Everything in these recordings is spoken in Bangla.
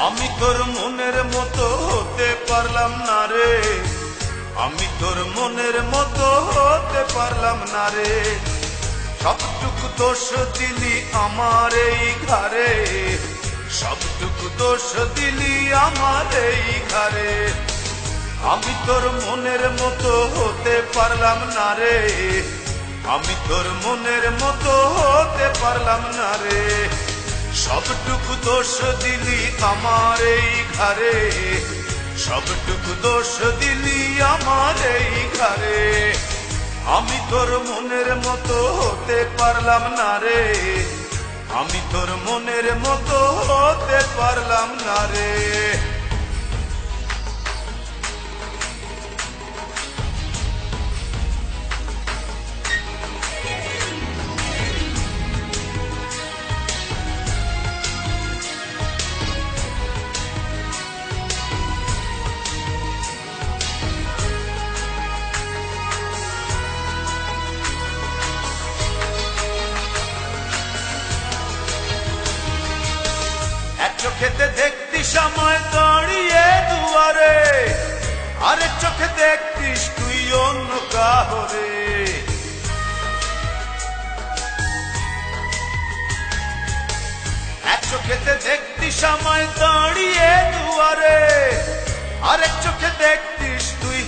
আমি তোর মনের মতো হতে পারলাম না রে, আমি তোর মনের মতো হতে পারলাম না রে। সবটুকু দোষ দিলি আমার এই ঘরে, সবটুকু দোষ দিলি আমার এই ঘরে। আমি তোর মনের মতো হতে পারলাম না রে, আমি তোর মনের মতো হতে পারলাম না রে। সবটুকু দোষ দিলি আমার এই ঘরে, সবটুকু দোষ দিলি আমার এই ঘরে। আমি তোর মনের মতো হতে পারলাম না রে, আমি তোর মনের মতো হতে পারলাম না রে। এক চোখেতে দেখতিস আমায় দাঁড়িয়ে দুয়ারে, আরেক চোখে দেখতিস তুই অন্য কাহরে। এক চোখেতে দেখতিস আমায় দাঁড়িয়ে দুয়ারে, আরেক চোখে দেখতিস তুই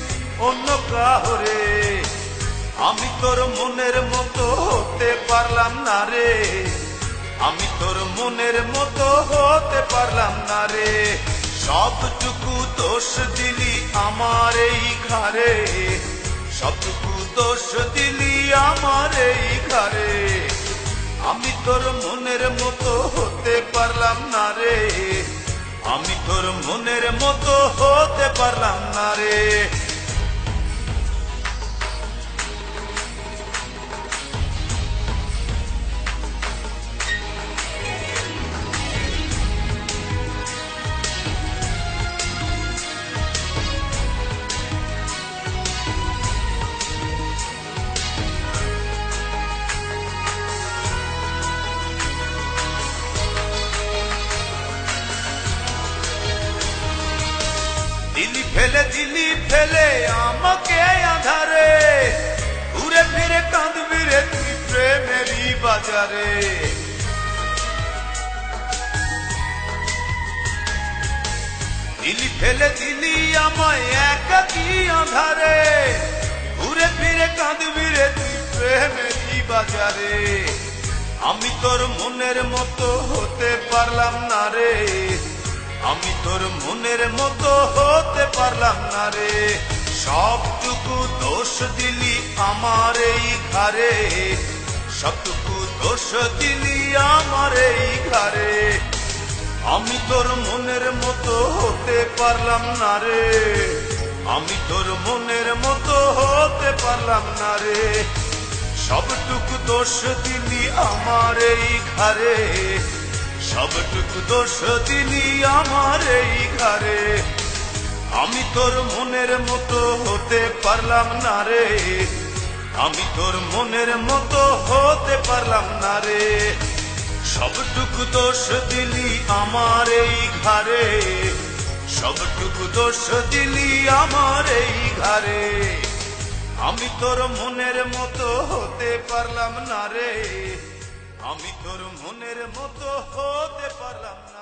অন্য কাহরে। আমি তোর মনের মতো হতে পারলাম না রে, আমি তোর মনের মতো হতে পারলাম না রে। সবটুকু দোষ দিলি আমার এই ঘরে, সবটুকু দোষ দিলি আমার এই ঘরে। আমি তোর মনের মতো হতে পারলাম না রে, আমি তোর মনের মতো হতে পারলাম না রে। দিলি ফেলে আমাকে আধারে, ঘুরে ফিরে কাঁদবি রে তুই প্রেমেরই বাজারে। দিলি আমায় একাকী আধারে, ঘুরে ফিরে কাঁদবি রে তুই প্রেমেরই বাজারে। আমি তোর মনের মতো হতে পারলাম না রে, আমি তোর মনের মতো হতে পারলাম না রে। সবটুকু দোষ দিলি আমার এই ঘরে, সবটুকু দোষ দিলি আমার এই ঘরে। আমি তোর মনের মতো হতে পারলাম না রে, আমি তোর মনের মতো হতে পারলাম না রে। সবটুকু দোষ দিলি আমার এই ঘরে, সবটুকু দোষ দিলি আমার এই ঘরে। আমি তোর মনের মতো হতে পারলাম না রে, আমি তোর মনের মতো হতে পারলাম না রে। সবটুকু দোষ দিলি আমার এই ঘরে, সবটুকু দোষ দিলি আমার এই ঘরে। আমি তোর মনের মতো হতে পারলাম না রে, আমি তোর মনের মতো হতে পারলাম না।